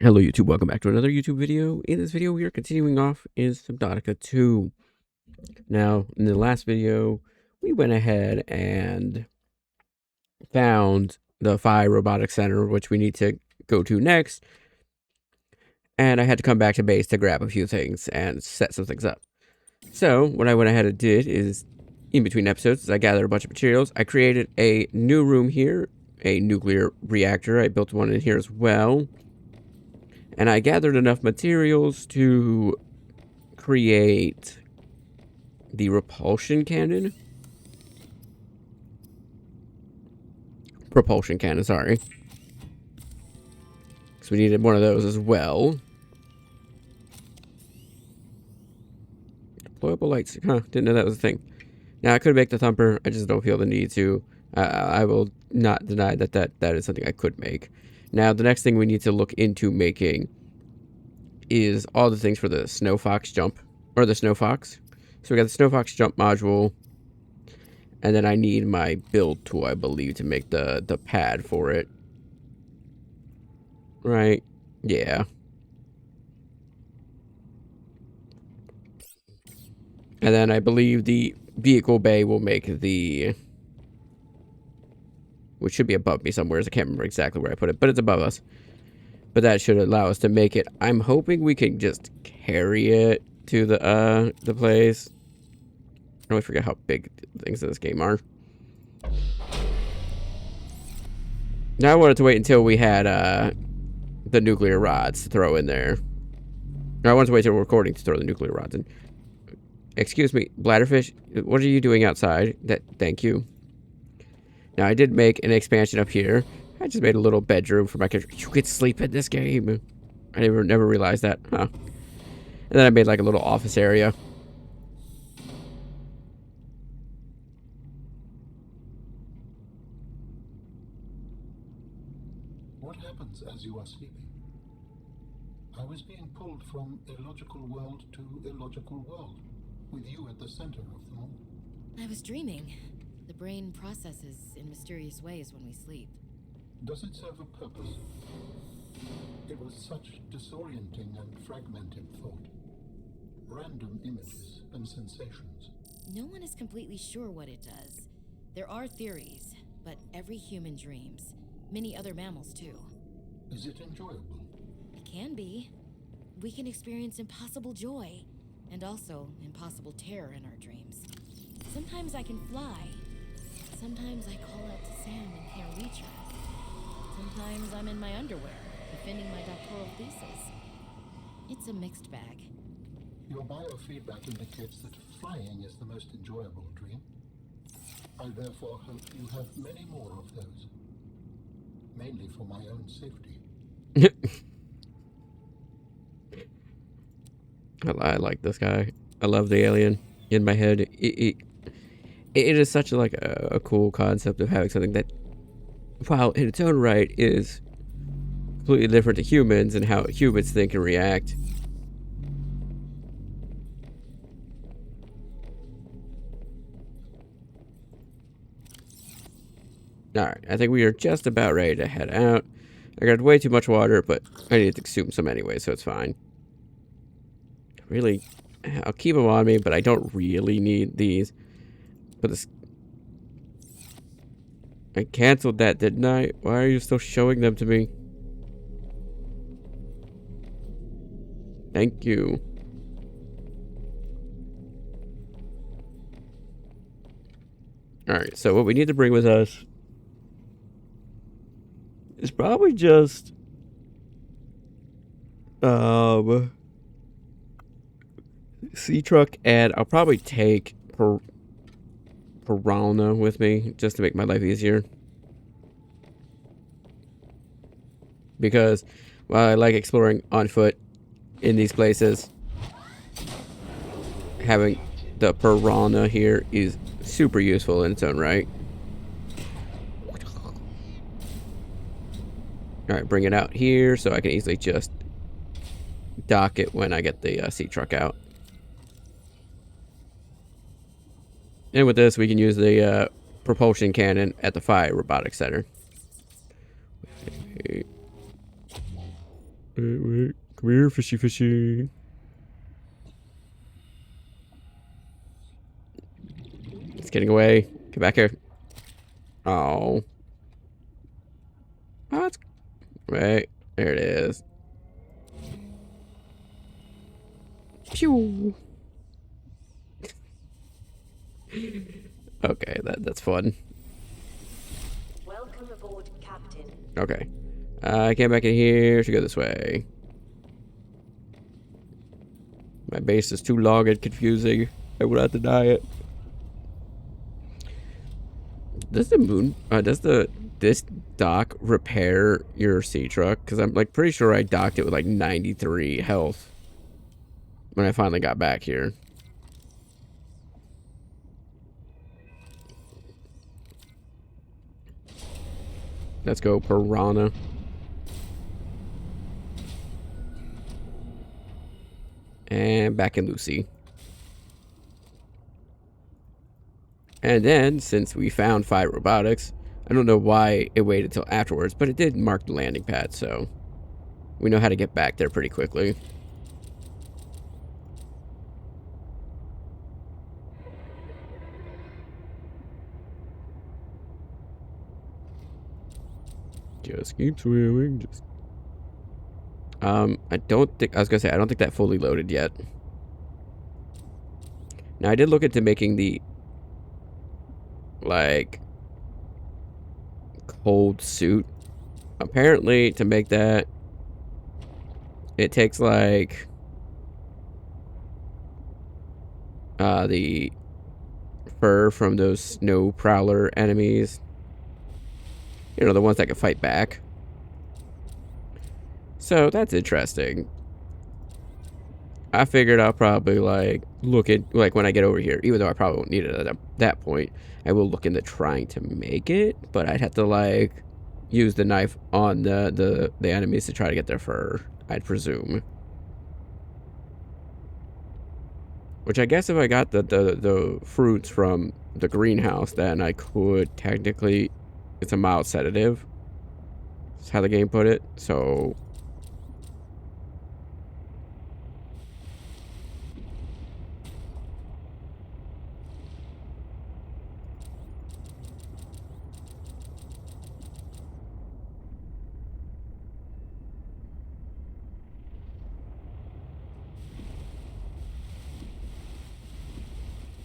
Hello YouTube, welcome back to another YouTube video. In this video we are continuing off in Subnautica 2. Now, in the last video, we went ahead and found the Phi Robotics Center, which we need to go to next. And I had to come back to base to grab a few things and set some things up. So, what I went ahead and did is, in between episodes, I gathered a bunch of materials. I created a new room here, a nuclear reactor. I built one in here as well. And I gathered enough materials to create the repulsion cannon. Propulsion cannon, sorry. So we needed one of those as well. Deployable lights. Huh, didn't know that was a thing. Now, I could make the thumper. I just don't feel the need to. I will not deny that that is something I could make. Now, the next thing we need to look into making is all the things for the Snow Fox jump, or the Snow Fox. So we got the Snow Fox jump module, and then I need my build tool, I believe, to make the pad for it. Right? Yeah. And then I believe the vehicle bay will make the... which should be above me somewhere. I can't remember exactly where I put it, but it's above us. But that should allow us to make it. I'm hoping we can just carry it to the place. I always forget how big things in this game are. Now I wanted to wait until we had the nuclear rods to throw in there. I wanted to wait till recording to throw the nuclear rods in. Excuse me, bladderfish, what are you doing outside? Thank you. Now I did make an expansion up here. I just made a little bedroom for my kids. You could sleep in this game. I never realized that. Huh. And then I made like a little office area. What happens as you are sleeping? I was being pulled from illogical world to illogical world, with you at the center of them all. I was dreaming. The brain processes in mysterious ways when we sleep. Does it serve a purpose? It was such disorienting and fragmented thought. Random images and sensations. No one is completely sure what it does. There are theories, but every human dreams. Many other mammals too. Is it enjoyable? It can be. We can experience impossible joy, and also impossible terror in our dreams. Sometimes I can fly. Sometimes I call out to Sam and can't reach her. Sometimes I'm in my underwear, defending my doctoral thesis. It's a mixed bag. Your biofeedback indicates that flying is the most enjoyable dream. I therefore hope you have many more of those. Mainly for my own safety. I like this guy. I love the alien in my head. It is such a cool concept of having something that, while in its own right, is completely different to humans and how humans think and react. Alright, I think we are just about ready to head out. I got way too much water, but I need to consume some anyway, so it's fine. Really, I'll keep them on me, but I don't really need these. But this... I canceled that, didn't I? Why are you still showing them to me? Thank you. Alright, so what we need to bring with us is probably just sea truck, and I'll probably take Piranha with me just to make my life easier. Because while I like exploring on foot in these places, having the Piranha here is super useful in its own right. Alright, bring it out here so I can easily just dock it when I get the sea truck out. And with this, we can use the propulsion cannon at the Phi Robotics Center. Wait. Come here, fishy. It's getting away. Get back here. Oh. Oh, it's... Right. There it is. Pew. Okay, that's fun. Welcome aboard, Captain. Okay. I came back in here to go this way. My base is too long and confusing. I will not deny it. Does the moon... this dock repair your sea truck? Because I'm like pretty sure I docked it with like 93 health when I finally got back here. Let's go, Piranha. And back in Lucy. And then, since we found 5 robotics, I don't know why it waited till afterwards, but it did mark the landing pad, so we know how to get back there pretty quickly. Just keep swimming. Just... I don't think... I was gonna say, I don't think that fully loaded yet. Now, I did look into making the... like... cold suit. Apparently, to make that... it takes, like... the... fur from those snow prowler enemies. You know, the ones that can fight back. So, that's interesting. I figured I'll probably, like, look at, like, when I get over here, even though I probably won't need it at that point, I will look into trying to make it, but I'd have to, like, use the knife on the enemies to try to get their fur, I'd presume. Which I guess if I got the fruits from the greenhouse, then I could technically... it's a mild sedative. That's how the game put it. So...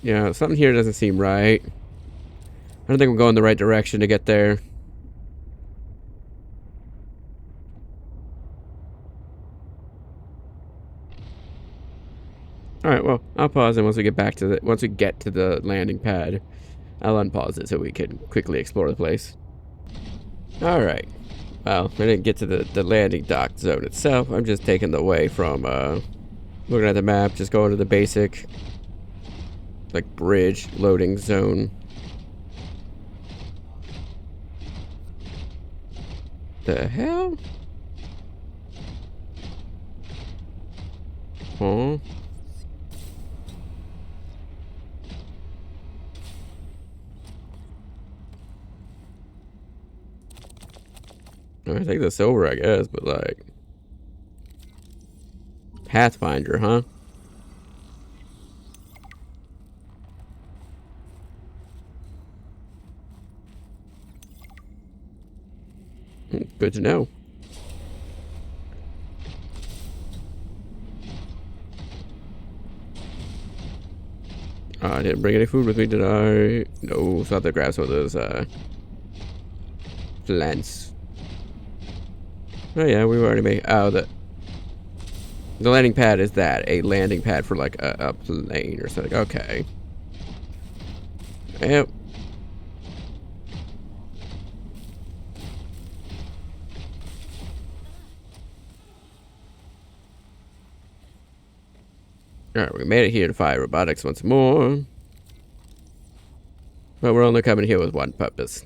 yeah, something here doesn't seem right. I don't think I'm going the right direction to get there. Alright, well, I'll pause, and once we get to the landing pad, I'll unpause it so we can quickly explore the place. Alright. Well, I didn't get to the landing dock zone itself. I'm just taking the way from looking at the map, just going to the basic like bridge loading zone. The hell? Huh? I think the silver, I guess, but like Pathfinder, huh? Good to know. I didn't bring any food with me, did I? No, so I have to grab some of those plants. Oh yeah, we've already made... oh, the landing pad is that. A landing pad for like a plane or something. Okay. Yep. Alright, we made it here to fight robotics once more. But we're only coming here with one purpose.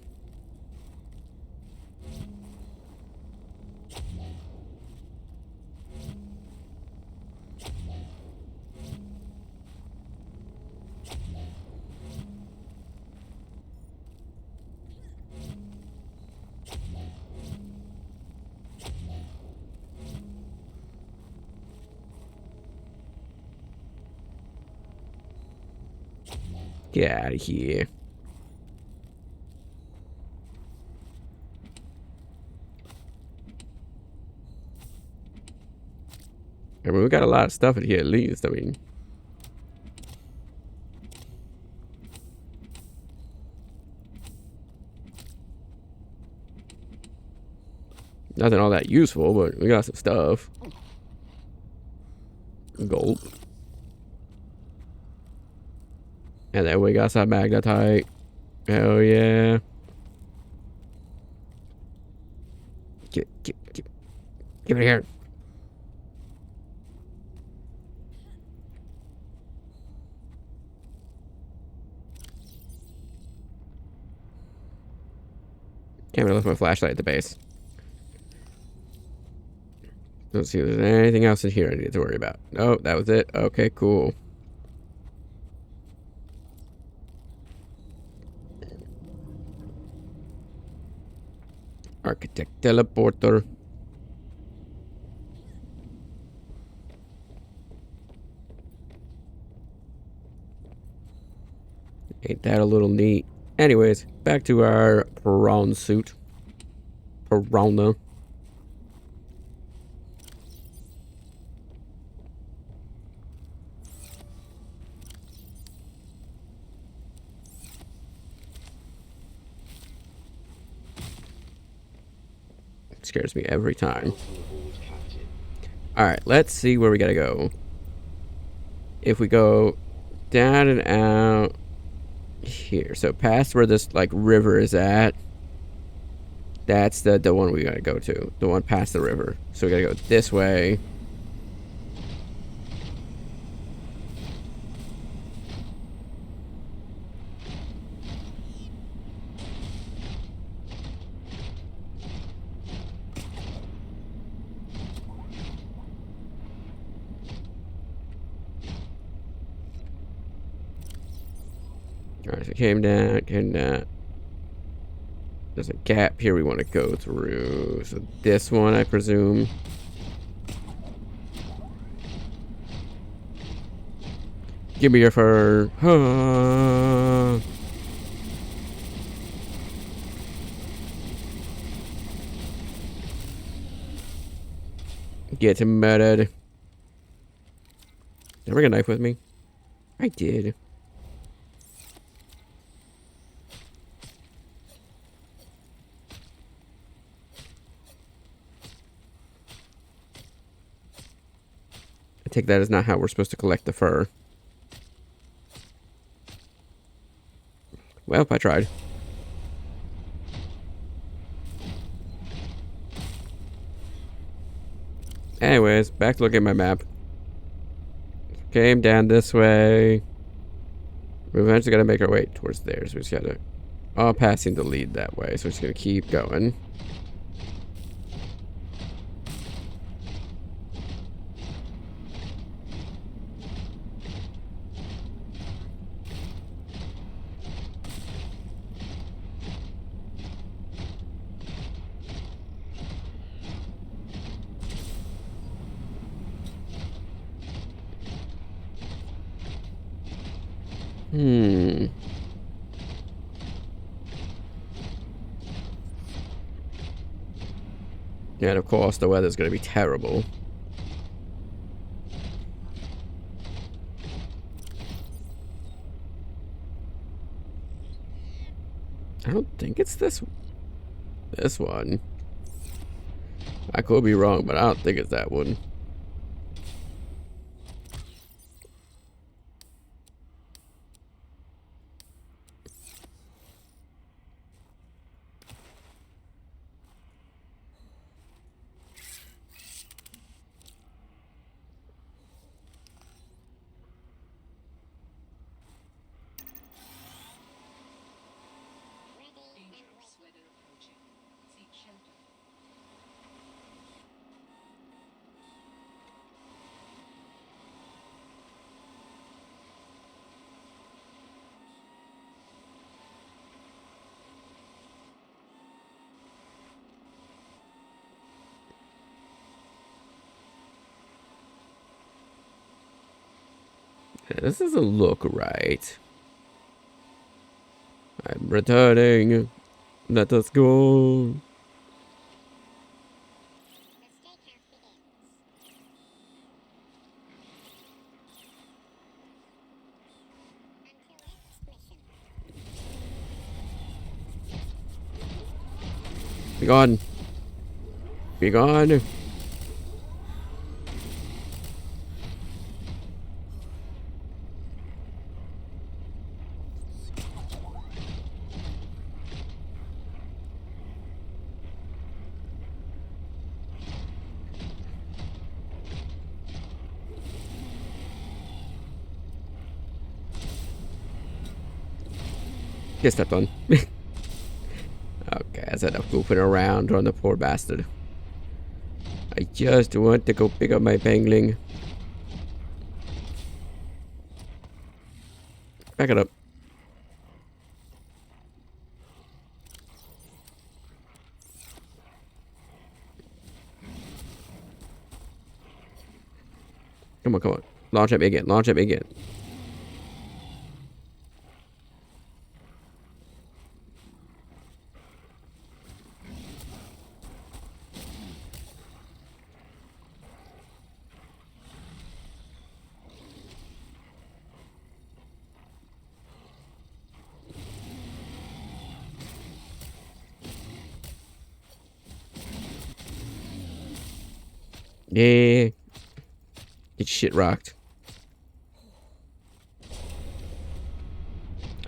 Get out of here. I mean, we got a lot of stuff in here at least. I mean, nothing all that useful, but we got some stuff. Gold. And then we got some magnetite. Hell yeah. Give it here. Can't really left my flashlight at the base. Let's see if there's anything else in here I need to worry about. Oh, that was it. Okay, cool. Architect teleporter. Ain't that a little neat? Anyways, back to our prawn suit. Piranha. It scares me every time. Alright, let's see where we gotta go. If we go down and out here, so past where this like river is at, that's the one we gotta go to. The one past the river. So we gotta go this way. Alright, so came down. There's a gap here we want to go through. So this one, I presume. Give me your fur. Get murdered. Did I bring a knife with me? I did. I take that as not how we're supposed to collect the fur. Well, I tried. Anyways, back to looking at my map. Came down this way. We eventually gotta make our way towards there, so we just gotta... all passing the lead that way, so we're just gonna keep going. And of course, the weather's going to be terrible. I don't think it's this one. I could be wrong, but I don't think it's that one. Yeah, this doesn't look right. I'm returning. Let us go. Be gone. Be gone. Get stepped on. Okay, that's enough goofing around on the poor bastard. I just want to go pick up my pangling. Back it up. Come on, come on. Launch at me again. Launch at me again. Yeah. Get shit rocked.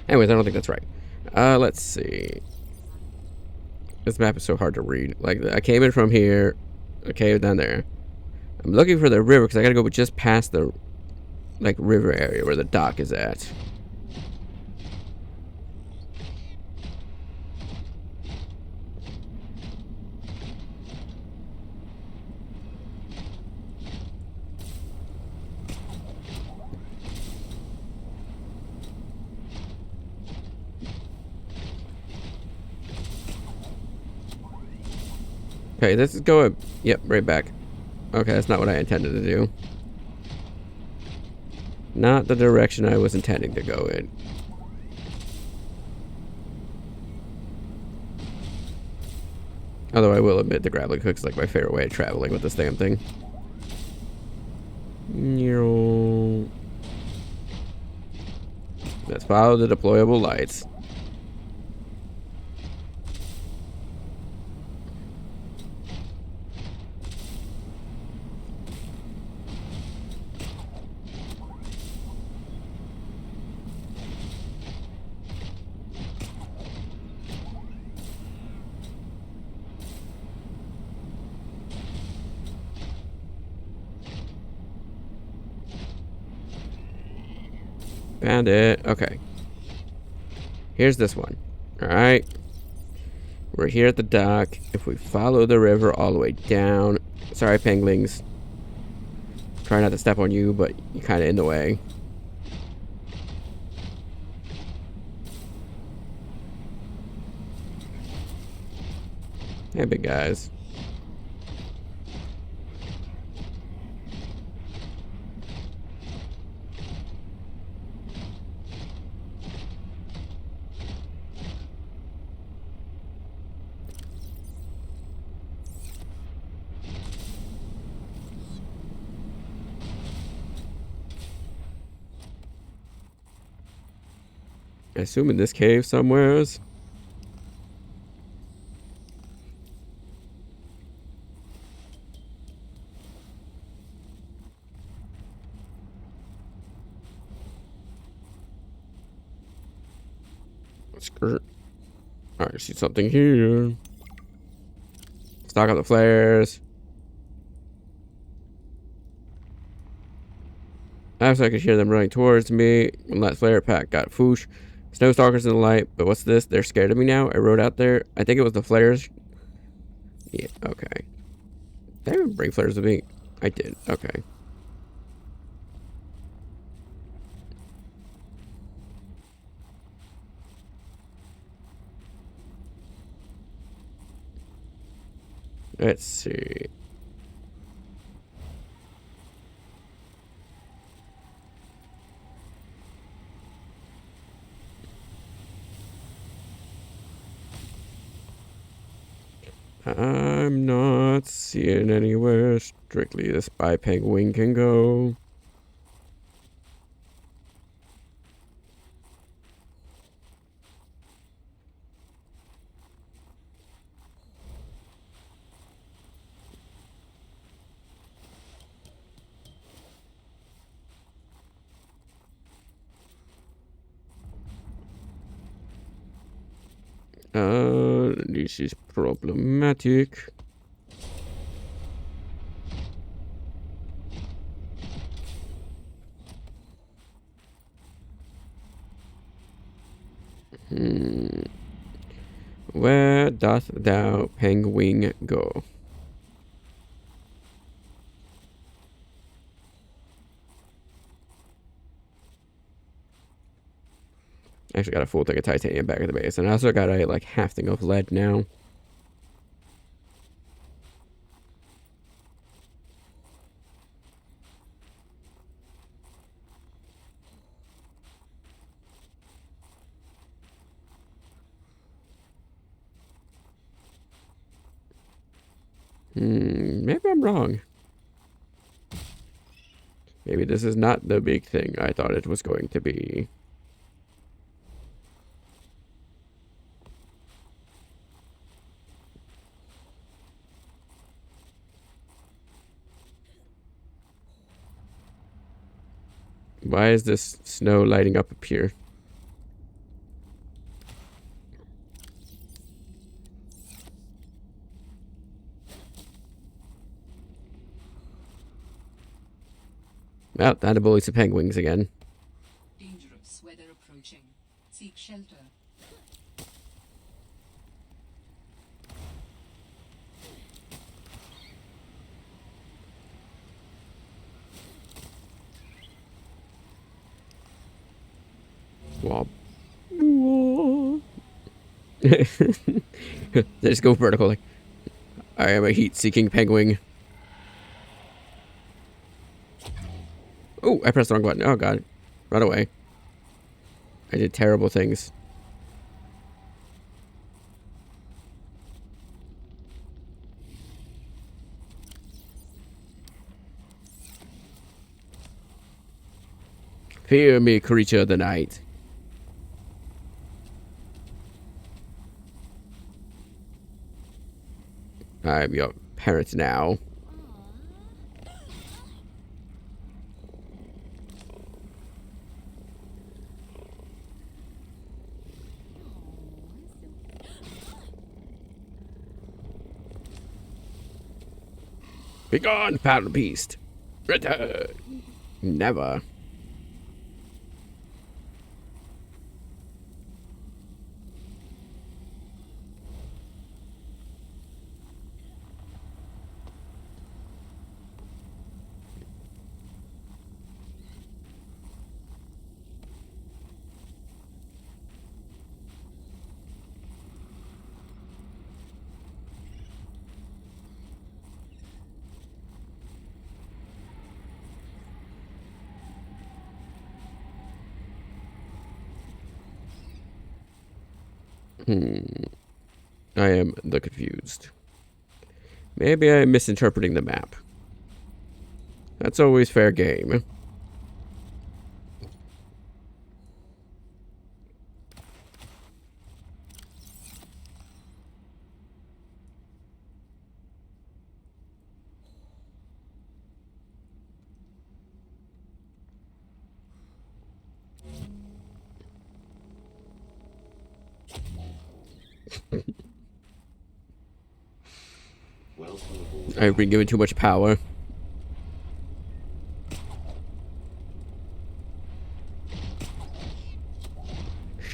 Anyways, I don't think that's right. Let's see. This map is so hard to read. Like, I came in from here. Okay, down there. I'm looking for the river because I gotta go just past the, like, river area where the dock is at. Okay, this is going. Yep, right back. Okay, that's not what I intended to do. Not the direction I was intending to go in. Although I will admit the grappling hook is like my favorite way of traveling with this damn thing. Let's follow the deployable lights. Found it. Okay. Here's this one. Alright. We're here at the dock. If we follow the river all the way down. Sorry, penguins. Try not to step on you, but you're kind of in the way. Hey, big guys. I assume in this cave somewheres. Skirt. Alright, see something here. Stock up the flares. After I could hear them running towards me when that flare pack got foosh. Snow stalkers in the light, but what's this? They're scared of me now? I wrote out there. I think it was the flares. Yeah, okay. Did I even bring flares with me? I did. Okay. Let's see. I'm not seeing anywhere strictly the spy penguin can go. This is problematic. Where doth thou penguin go? I actually got a full thing of titanium back at the base, and I also got a like half thing of lead now. Maybe I'm wrong. Maybe this is not the big thing I thought it was going to be. Why is this snow lighting up here? Well, time to bully some penguins again. Dangerous weather approaching. Seek shelter. Wop. They just go vertical like, I am a heat-seeking penguin. Oh, I pressed the wrong button. Oh, God. Run away. I did terrible things. Fear me, creature of the night. I'm your parent now. Begone, foul beast! Return! Never. I am the confused. Maybe I'm misinterpreting the map. That's always fair game. I've been given too much power.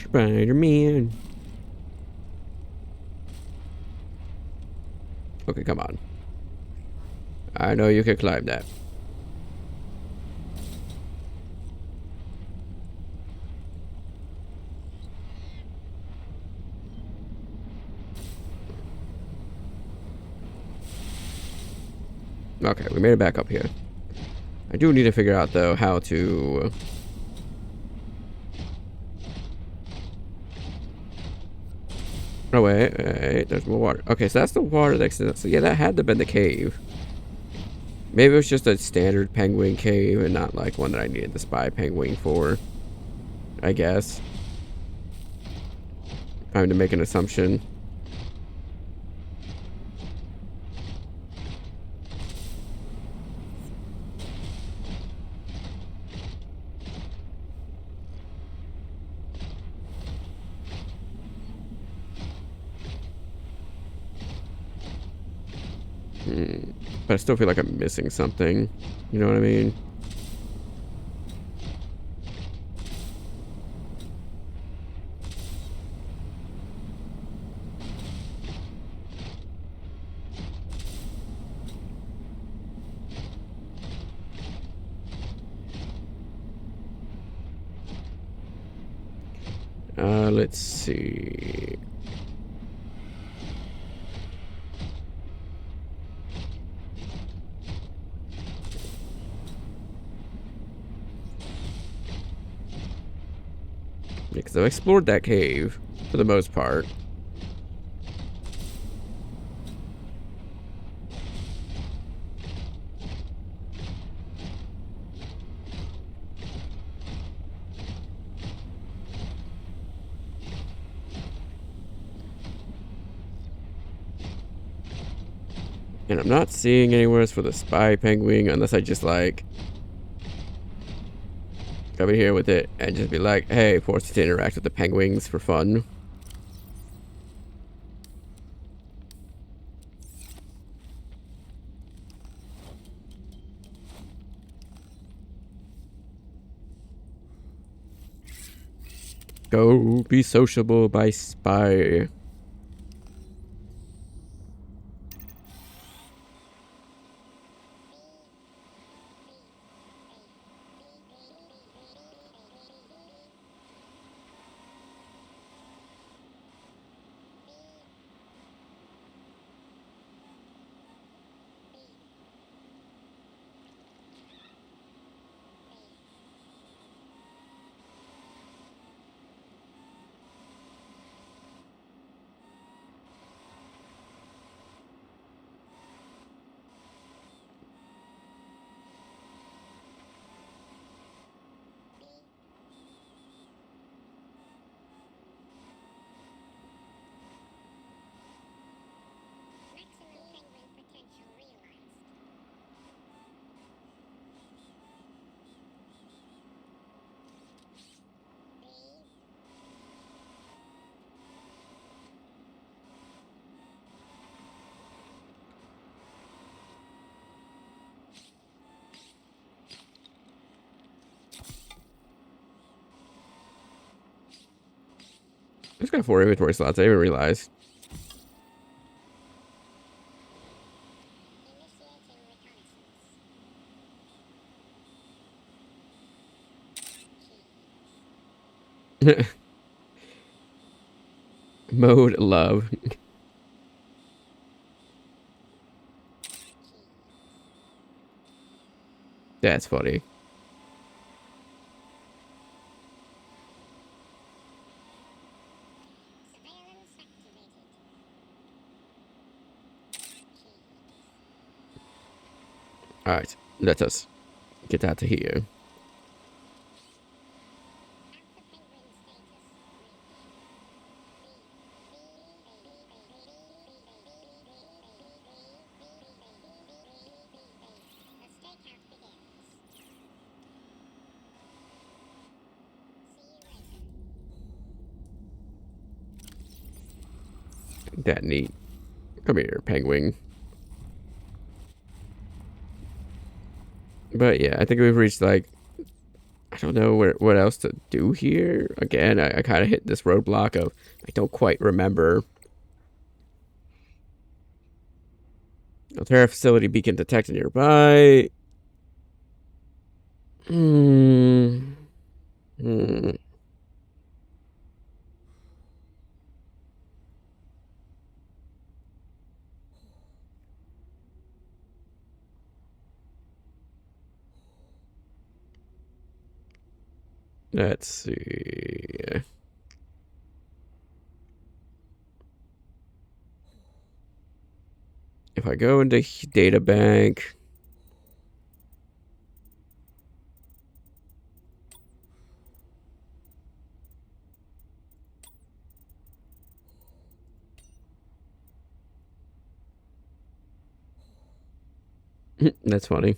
Spider-Man. Okay, come on. I know you can climb that. Okay, we made it back up here. I do need to figure out, though, how to... Oh, wait, there's more water. Okay, so that's the water next to that. So, yeah, that had to have been the cave. Maybe it was just a standard penguin cave and not like one that I needed the spy penguin for. I guess. Time to make an assumption. But I still feel like I'm missing something. You know what I mean? Let's see. Yeah, because I've explored that cave for the most part. And I'm not seeing anywhere else for the spy penguin unless I just like come in here with it and just be like, hey, force it to interact with the penguins for fun. Go be sociable by spy. It's got 4 inventory slots. I didn't even realize. Mode love. That's funny. Alright, let us get out of here. That neat. Come here, penguin. But yeah, I think we've reached like, I don't know what else to do here. Again, I kind of hit this roadblock of I don't quite remember. Altera facility beacon detected nearby. Hmm. Hmm. Let's see. If I go into data bank, that's funny.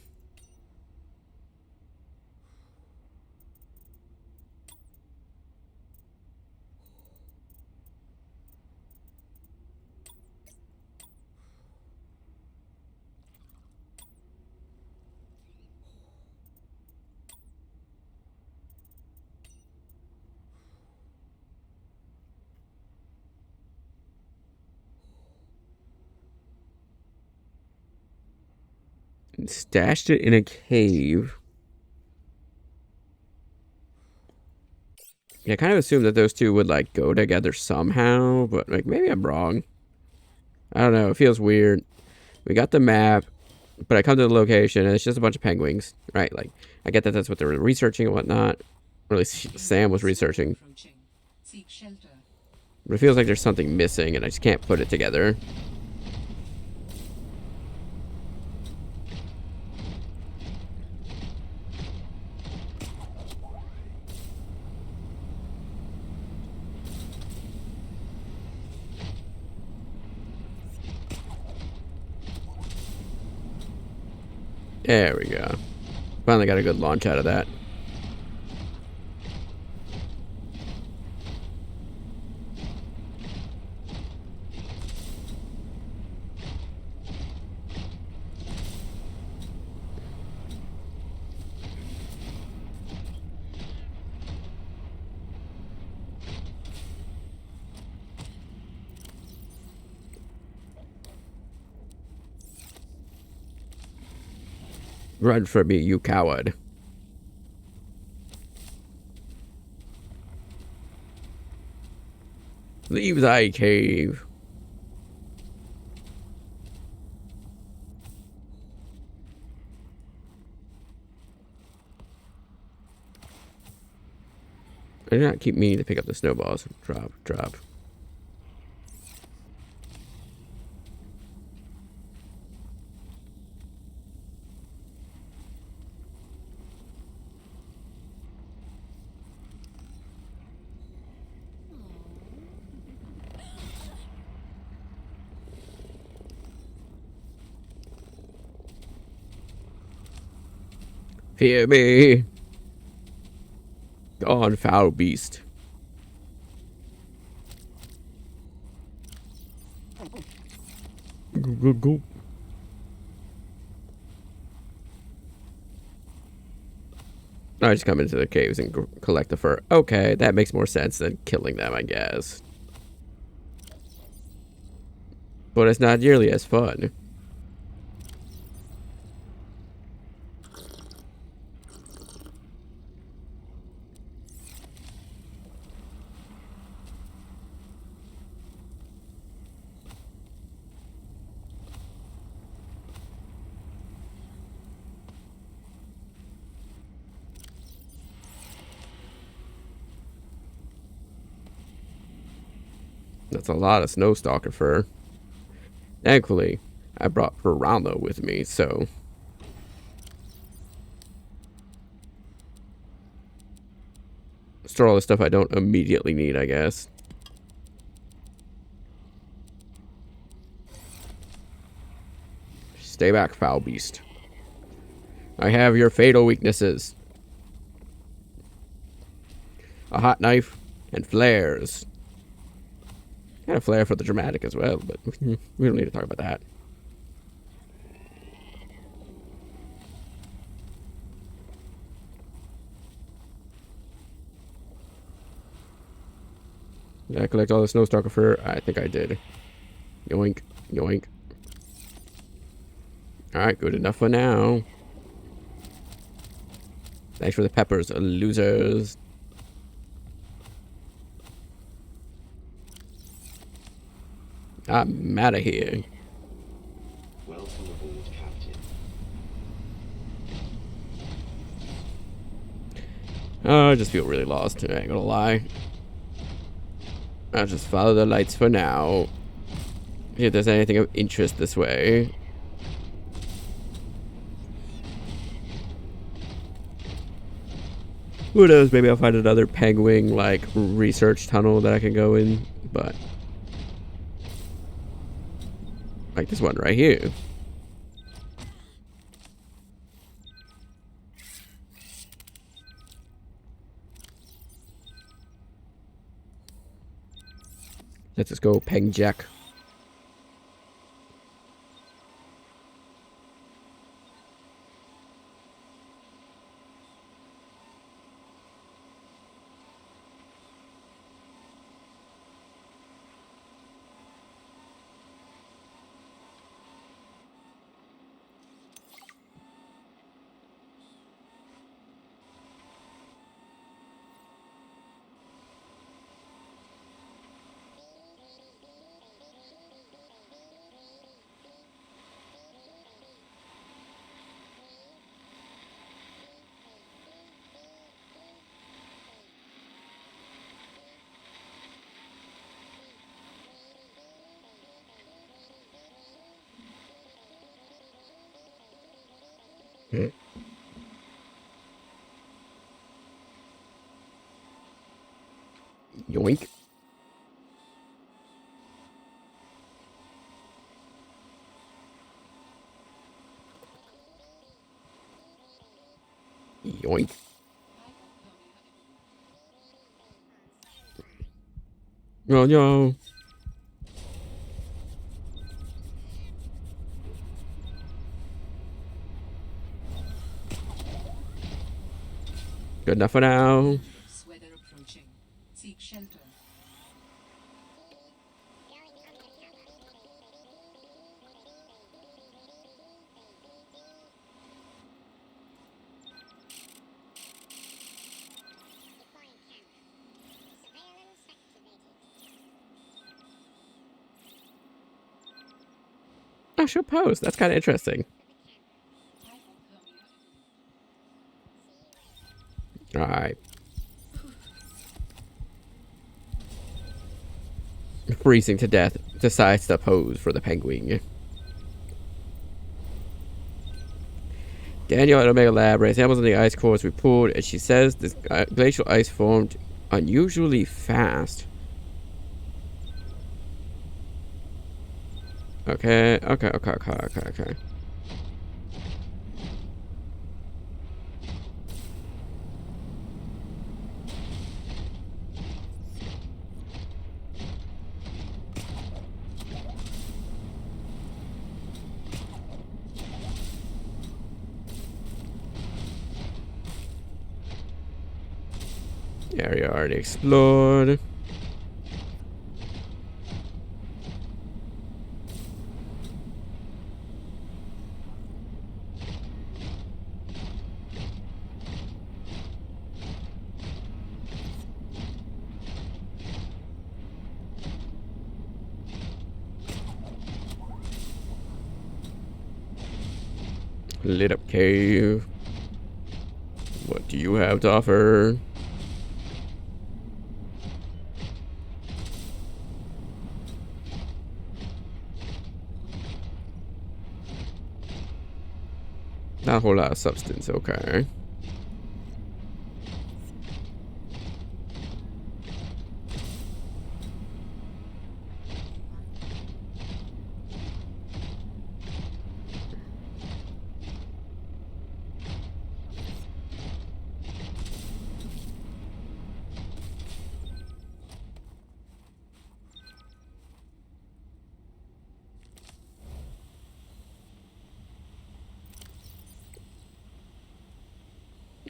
Stashed it in a cave. Yeah, I kind of assumed that those two would like go together somehow, but like maybe I'm wrong. I don't know. It feels weird. We got the map, but I come to the location and it's just a bunch of penguins, right? Like I get that that's what they were researching and whatnot. Or at least Sam was researching. Approaching. Seek shelter. But it feels like there's something missing and I just can't put it together. There we go. Finally got a good launch out of that. Run from me, you coward. Leave thy cave. I did not keep meaning to pick up the snowballs. Drop, drop. Fear me. Gone, foul beast. Go, go, go. I just come into the caves and collect the fur. Okay, that makes more sense than killing them, I guess. But it's not nearly as fun. That's a lot of snowstalker fur. Thankfully, I brought Piranha with me, so... store all the stuff I don't immediately need, I guess. Stay back, foul beast. I have your fatal weaknesses. A hot knife and flares. And a flare for the dramatic as well, but we don't need to talk about that. Did I collect all the snowstalker fur? I think I did. Yoink, yoink. Alright, good enough for now. Thanks for the peppers, losers. I'm out of here. Welcome aboard, Captain. Oh, I just feel really lost. I ain't gonna lie. I'll just follow the lights for now. See if there's anything of interest this way. Who knows, maybe I'll find another penguin, like, research tunnel that I can go in, but... like this one right here. Let's just go Peng Jack. Yoink. Yoink. Oh no. Good enough for now. Weather approaching. Seek shelter. I should post. That's kind of interesting. Alright. Freezing to death. Decides to pose for the penguin. Daniel at Omega Lab ran samples on the ice cores we pulled, and she says this glacial ice formed unusually fast. Okay. Area already explored. Lit up cave. What do you have to offer? Not a whole lot of substance, okay.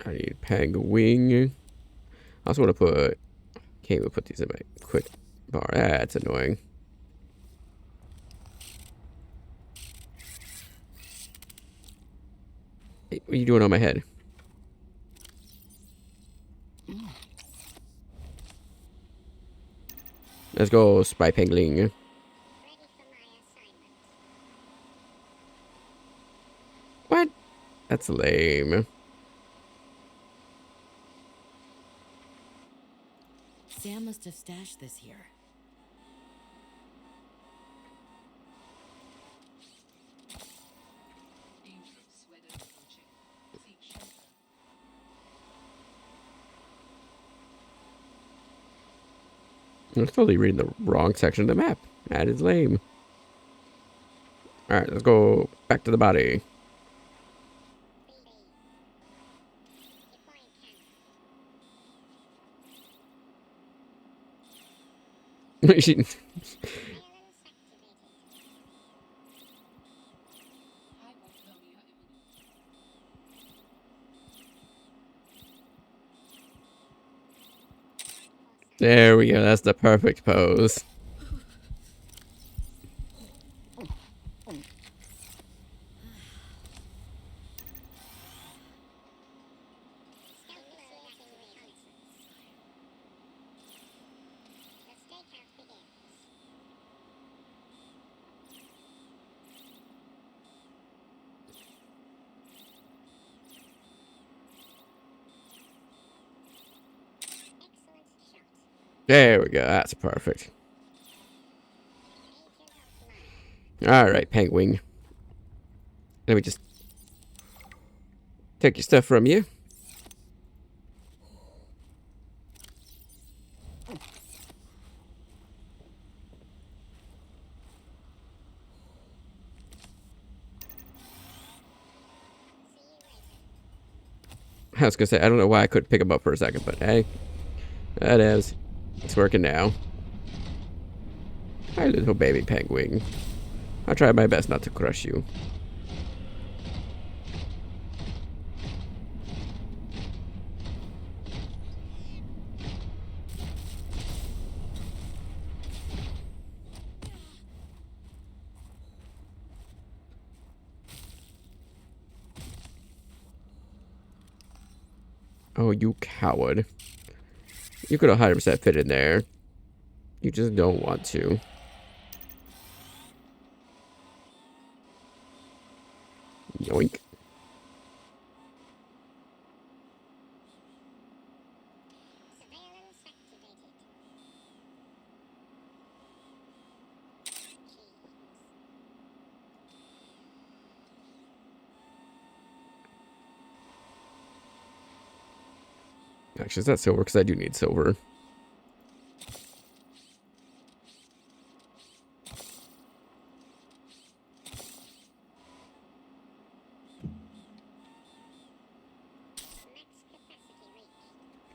I need penguin. I also want to put... can't even put these in my quick bar. That's annoying. Hey, what are you doing on my head? Let's go, Spy Penguin. What? That's lame. Sam must have stashed this here. I'm totally reading the wrong section of the map. That is lame. Alright, let's go back to the body. She- There we go. That's the perfect pose. There we go. That's perfect. Alright, Penguin. Let me just take your stuff from you. I was gonna say, I don't know why I couldn't pick him up for a second, but hey, that is. It's working now. Hi, little baby penguin. I'll try my best not to crush you. Oh, you coward. You could have 100% fit in there. You just don't want to. Yoink. Actually, is that silver? Because I do need silver.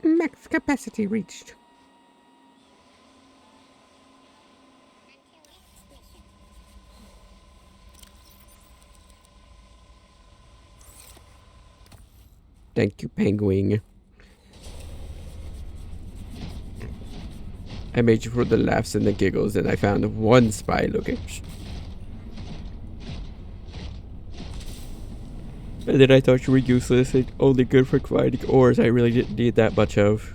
Max capacity reached. Thank you, penguin. I made you for the laughs and the giggles, and I found one spy location. And then I thought you were useless and only good for finding ores I really didn't need that much of.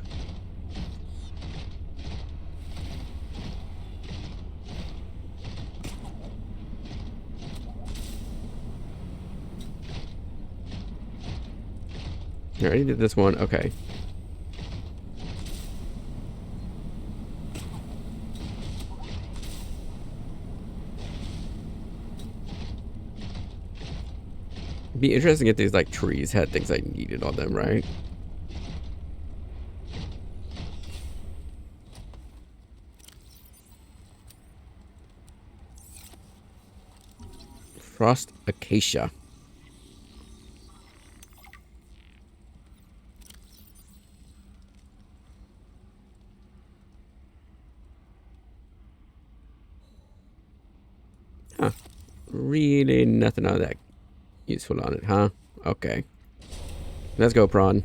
I already did this one. Okay. Be interesting if these like trees had things I needed on them, right? Frost acacia. Huh. Really nothing on that useful on it, huh? Okay. Let's go, prawn.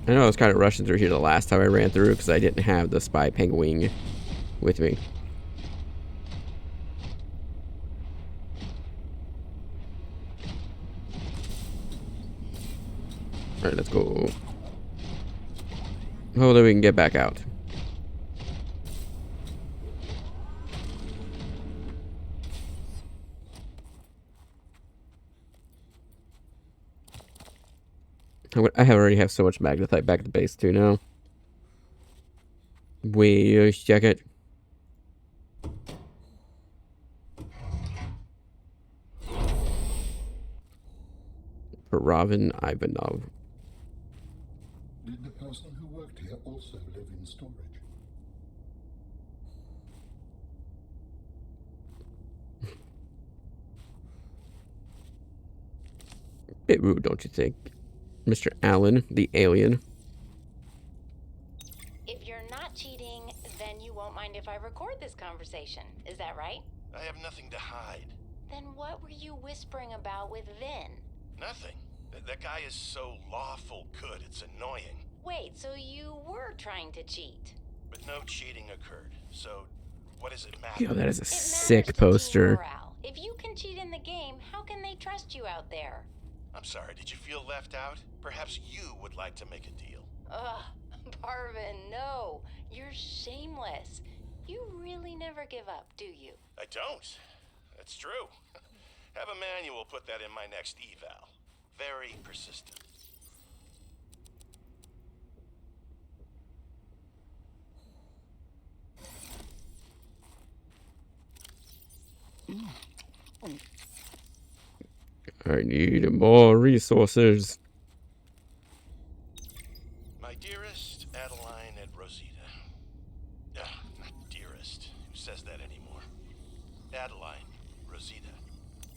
I know I was kind of rushing through here the last time I ran through because I didn't have the spy penguin with me. Alright, let's go. Hopefully we can get back out. I already have so much magnetite back at the base too now. Wait, check it. Baravan Ivanov. Did the person who worked here also live in storage? Bit rude, don't you think? Mr. Allen, the alien. If you're not cheating, then you won't mind if I record this conversation. Is that right? I have nothing to hide. Then what were you whispering about with Vin? Nothing. That guy is so lawful good, it's annoying. Wait, so you were trying to cheat? But no cheating occurred, so what does it matter? Yo, that is a It matters sick to team poster. morale. If you can cheat in the game, how can they trust you out there? I'm sorry, did you feel left out? Perhaps you would like to make a deal. Ugh, Parvin, no. You're shameless. You really never give up, do you? I don't. That's true. Have a manual put that in my next eval. Very persistent. I need more resources. My dearest Adeline and Rosita. Not dearest. Who says that anymore? Adeline, Rosita.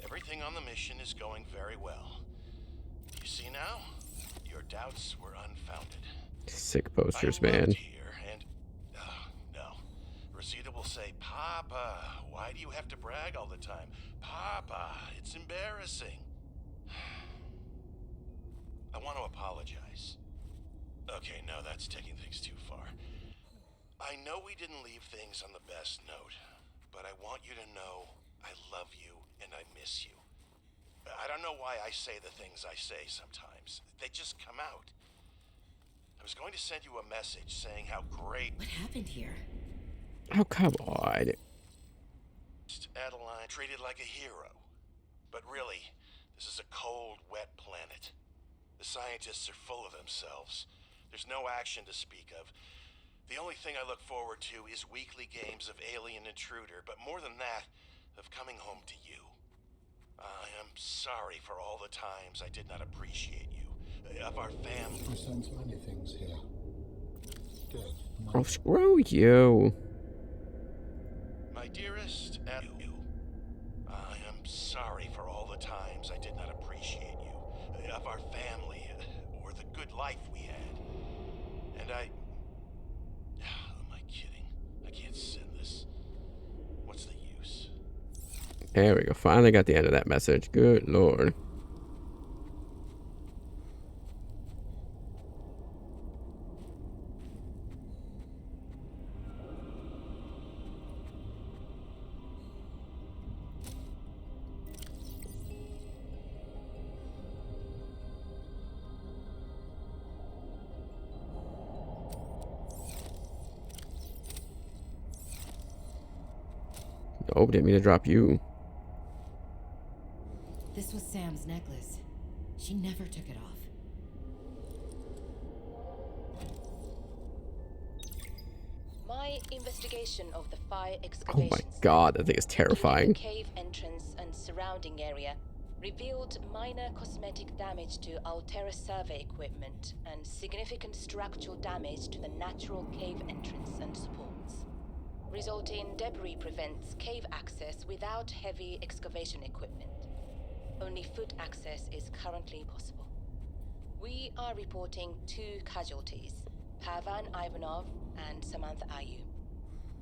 Everything on the mission is going very well. You see now? Your doubts were unfounded. Sick posters, I loved man. here, and no. Rosita will say, "Papa, why do you have to brag all the time? Papa, it's embarrassing." I want to apologize. Okay, no, that's taking things too far. I know we didn't leave things on the best note, but I want you to know I love you and I miss you. I don't know why I say the things I say sometimes. They just come out. I was going to send you a message saying how great What happened here? Oh, come on. Adeline treated like a hero. But really, this is a cold, wet planet. The scientists are full of themselves. There's no action to speak of. The only thing I look forward to is weekly games of Alien Intruder, but more than that, of coming home to you. I am sorry for all the times I did not appreciate you, of our family. I sense many things here. Death, Oh, screw you. My dearest you. I am sorry for all the times I did not appreciate you, of our family, or the good life we had. And am I kidding? I can't send this. What's the use? There we go. Finally got the end of that message. Good lord. Oh, didn't mean to drop you. This was Sam's necklace. She never took it off. My investigation of the fire Oh excavations. my god, that thing is terrifying. The cave entrance and surrounding area revealed minor cosmetic damage to Altera survey equipment and significant structural damage to the natural cave entrance and supports. Resulting debris prevents cave access without heavy excavation equipment. Only foot access is currently possible. We are reporting 2 casualties, Pavan Ivanov and Samantha Ayu.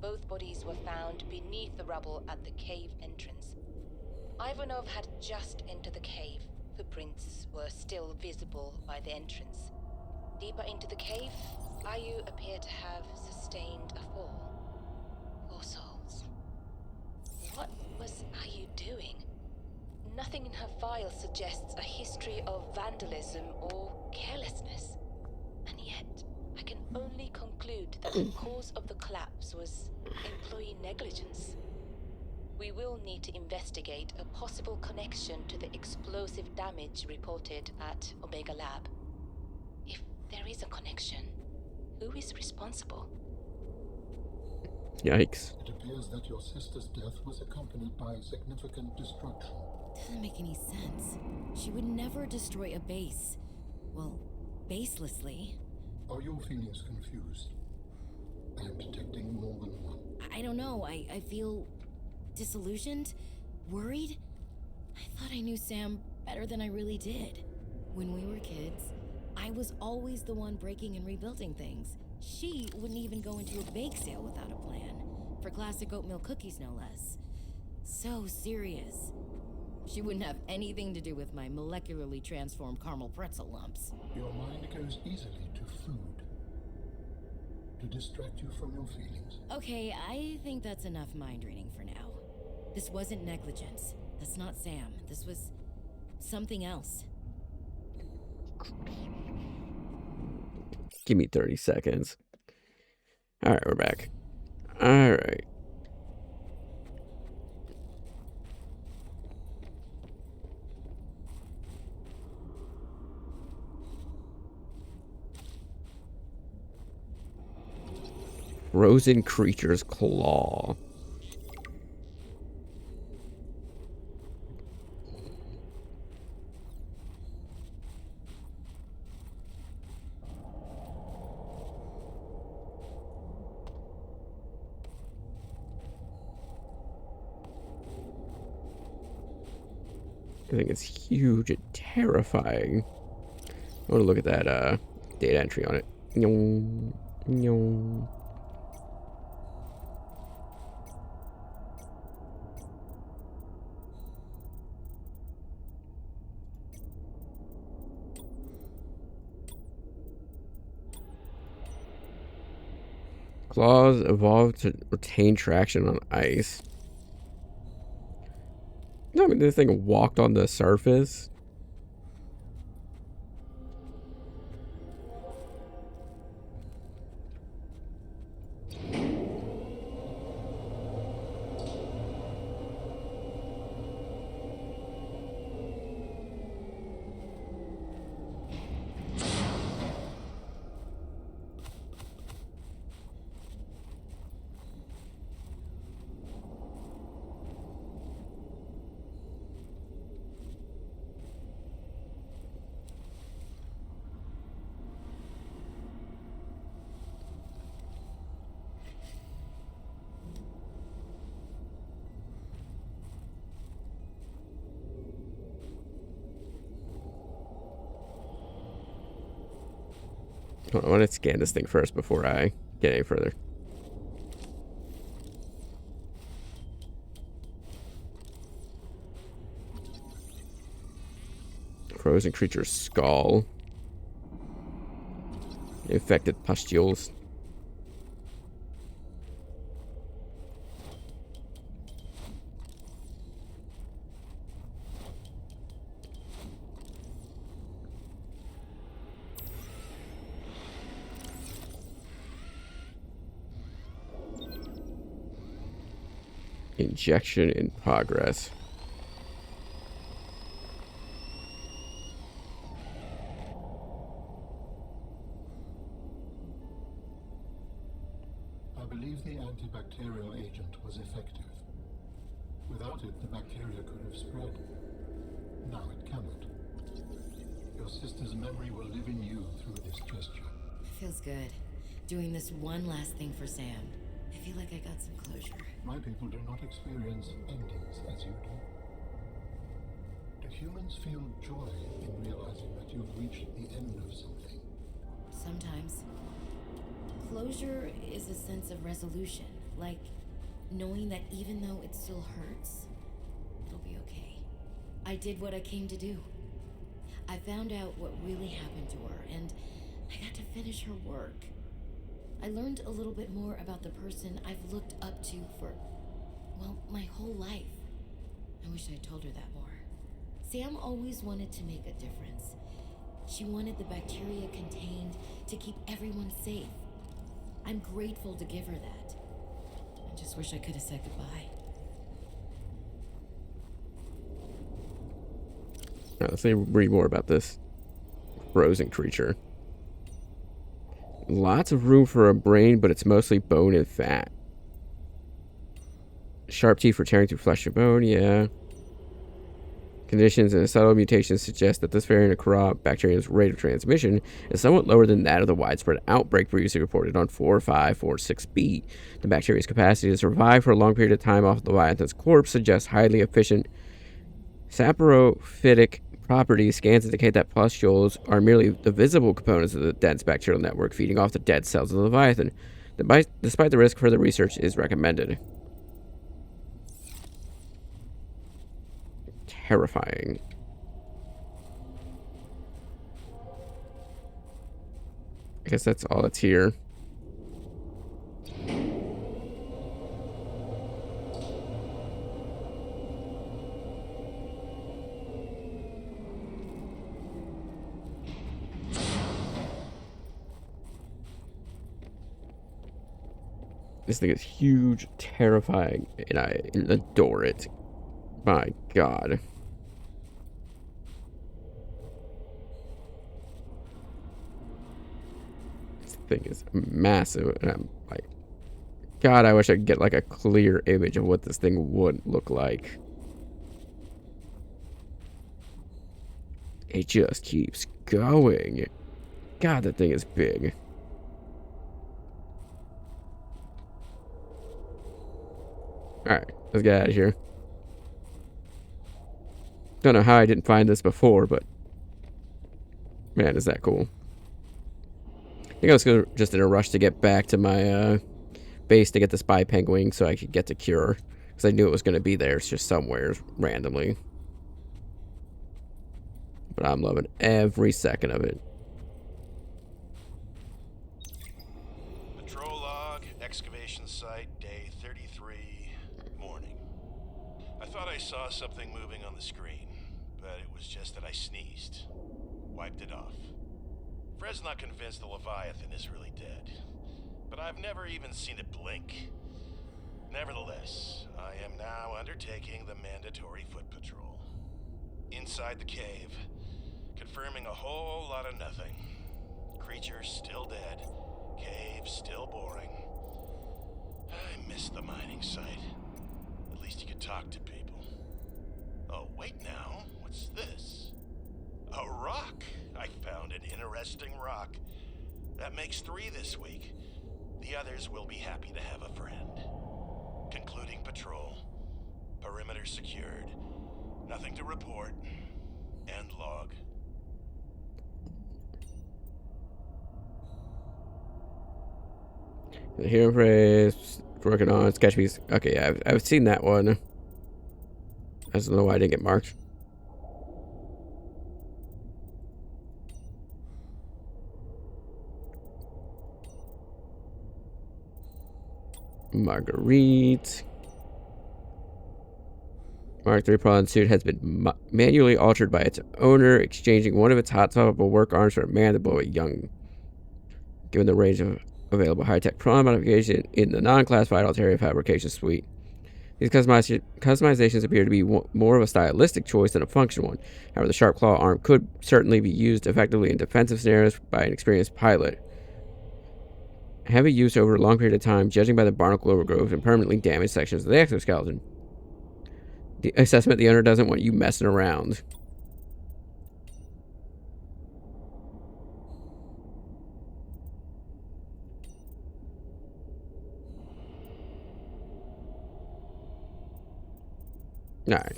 Both bodies were found beneath the rubble at the cave entrance. Ivanov had just entered the cave. Footprints were still visible by the entrance. Deeper into the cave, Ayu appeared to have sustained a fall. Poor souls. What was Ayu doing? Nothing in her file suggests a history of vandalism or carelessness. And yet, I can only conclude that the cause of the collapse was employee negligence. We will need to investigate a possible connection to the explosive damage reported at Omega Lab. If there is a connection, who is responsible? Yikes. It appears that your sister's death was accompanied by significant destruction. Doesn't make any sense. She would never destroy a base. Well, baselessly. Are your feelings confused? I am detecting more than one. I don't know. I feel disillusioned, worried. I thought I knew Sam better than I really did. When we were kids, I was always the one breaking and rebuilding things. She wouldn't even go into a bake sale without a plan. For classic oatmeal cookies, no less. So serious. She wouldn't have anything to do with my molecularly transformed caramel pretzel lumps. Your mind goes easily to food. To distract you from your feelings. Okay, I think that's enough mind reading for now. This wasn't negligence. That's not Sam. This was something else. Give me 30 seconds. Alright, we're back. Alright. Frozen creature's claw. I think it's huge and terrifying. I want to look at that data entry on it. Nyong, nyong. Claws evolved to retain traction on ice. No, I mean, this thing walked on the surface. Hold on, I want to scan this thing first before I get any further. Frozen creature's skull. Infected pustules. Injection in progress. I believe the antibacterial agent was effective. Without it, the bacteria could have spread. Now it cannot. Your sister's memory will live in you through this gesture. Feels good. Doing this one last thing for Sam. I feel like I got some closure. My people do not experience endings as you do. Do humans feel joy in realizing that you've reached the end of something? Sometimes. Closure is a sense of resolution. Like knowing that even though it still hurts, it'll be okay. I did what I came to do. I found out what really happened to her, and I got to finish her work. I learned a little bit more about the person I've looked up to for, well, my whole life. I wish I'd told her that more. Sam always wanted to make a difference. She wanted the bacteria contained to keep everyone safe. I'm grateful to give her that. I just wish I could have said goodbye. All right, let's read more about this frozen creature. Lots of room for a brain, but it's mostly bone and fat. Sharp teeth for tearing through flesh and bone, yeah. Conditions and subtle mutations suggest that this variant of corrupt bacterium's rate of transmission is somewhat lower than that of the widespread outbreak previously reported on 4546b. The bacteria's capacity to survive for a long period of time off the Leviathan's corpse suggests highly efficient saprophytic properties. Scans indicate that pustules are merely the visible components of the dense bacterial network feeding off the dead cells of the Leviathan. Despite the risk, further research is recommended. Terrifying. I guess that's all that's here. This thing is huge, terrifying, and I adore it. My God. This thing is massive, and I'm like, God, I wish I could get like a clear image of what this thing would look like. It just keeps going. God, that thing is big. Alright, let's get out of here. Don't know how I didn't find this before, but man, is that cool. I think I was just in a rush to get back to my base to get the spy penguin so I could get to cure. Because I knew it was going to be there. It's just somewhere randomly. But I'm loving every second of it. Patrol log, excavation site, day 33, morning. I thought I saw something moving on the screen, but it was just that I sneezed. Wiped it off. Fred's not convinced the Leviathan is really dead, but I've never even seen it blink. Nevertheless, I am now undertaking the mandatory foot patrol. Inside the cave, confirming a whole lot of nothing. Creatures still dead, cave still boring. I miss the mining site. At least you could talk to people. Oh, wait now, what's this? A rock! I found an interesting rock. That makes 3 this week. The others will be happy to have a friend. Concluding patrol. Perimeter secured. Nothing to report. End log. The hero phrase, working on sketch piece. Okay, yeah, I've seen that one. I just don't know why I didn't get marked. Marguerite. Mark III prawn suit has been manually altered by its owner, exchanging one of its hot topical work arms for a mandible at young. Given the range of available high-tech prawn modification in the non-classified Altaria fabrication suite, these customizations appear to be more of a stylistic choice than a functional one. However, the sharp claw arm could certainly be used effectively in defensive scenarios by an experienced pilot. Heavy use over a long period of time, judging by the barnacle overgrowth and permanently damaged sections of the exoskeleton. The assessment the owner doesn't want you messing around. Alright.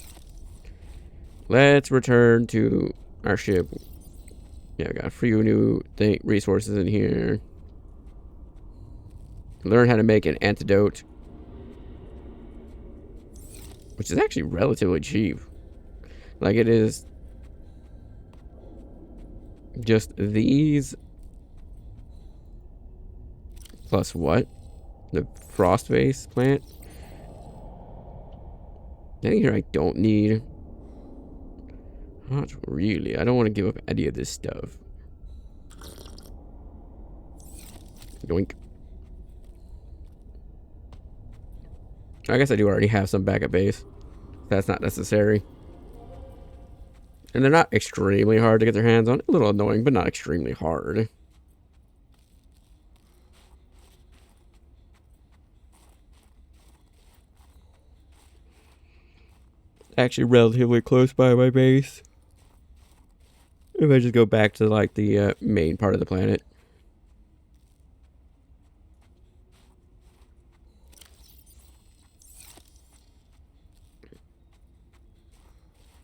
Let's return to our ship. Yeah, we got a few new resources in here. Learn how to make an antidote, which is actually relatively cheap. Like, it is just these plus what? The frost vase plant? Anything here I don't need. Not really. I don't want to give up any of this stuff. Yoink. I guess I do already have some back at base. That's not necessary. And they're not extremely hard to get their hands on. A little annoying, but not extremely hard. actually relatively close by my base. If I just go back to like the main part of the planet.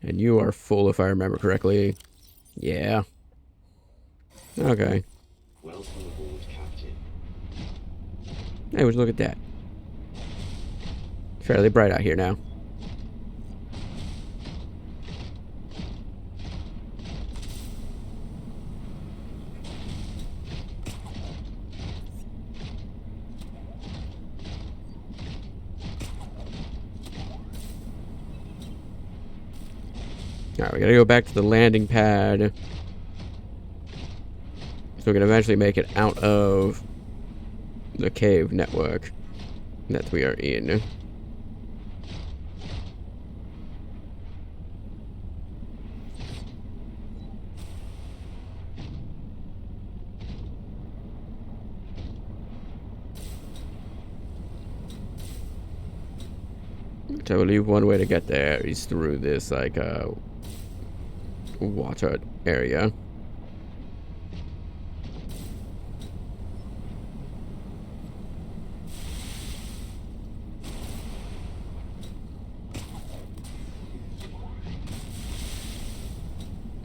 And you are full if I remember correctly. Yeah. Okay. Welcome aboard, Captain. Hey, would you look at that? Fairly bright out here now. Alright, we gotta go back to the landing pad. So we can eventually make it out of the cave network that we are in. Which I believe one way to get there is through this, like, water area.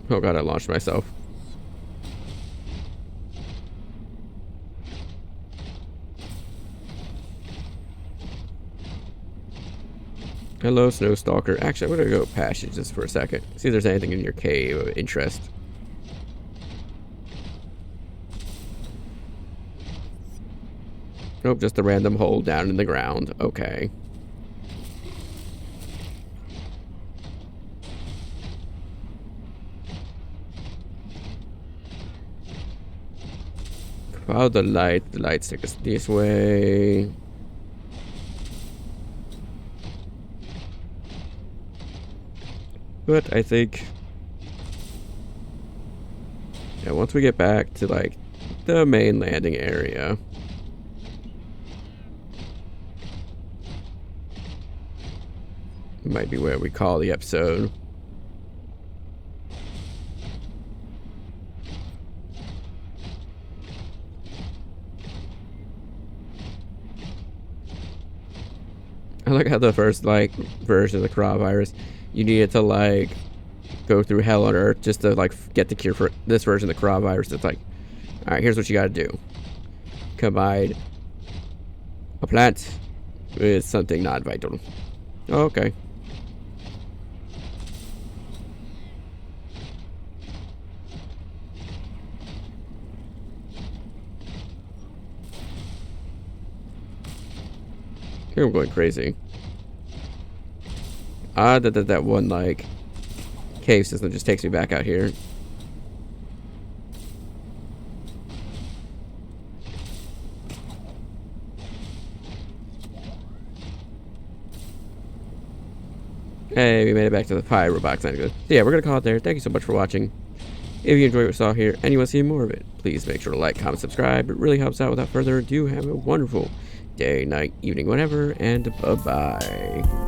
Oh god, I launched myself. Hello, Snowstalker. Actually, I'm gonna go past you just for a second. See if there's anything in your cave of interest. Nope, just a random hole down in the ground. Okay. Follow the light. The lights take us this way. But I think, yeah, once we get back to like the main landing area, might be where we call the episode. I like how the first like version of the coronavirus, you needed to like go through hell on earth just to like get the cure for this version of the coronavirus. It's like, all right, here's what you got to do: combine a plant with something not vital. Okay. Here I'm going crazy. That one like cave system just takes me back out here. Hey, we made it back to the pyro box. So yeah, we're gonna call it there. Thank you so much for watching. If you enjoyed what you saw here and you want to see more of it, please make sure to like, comment, subscribe. It really helps out. Without further ado, have a wonderful day, night, evening, whatever, and bye-bye.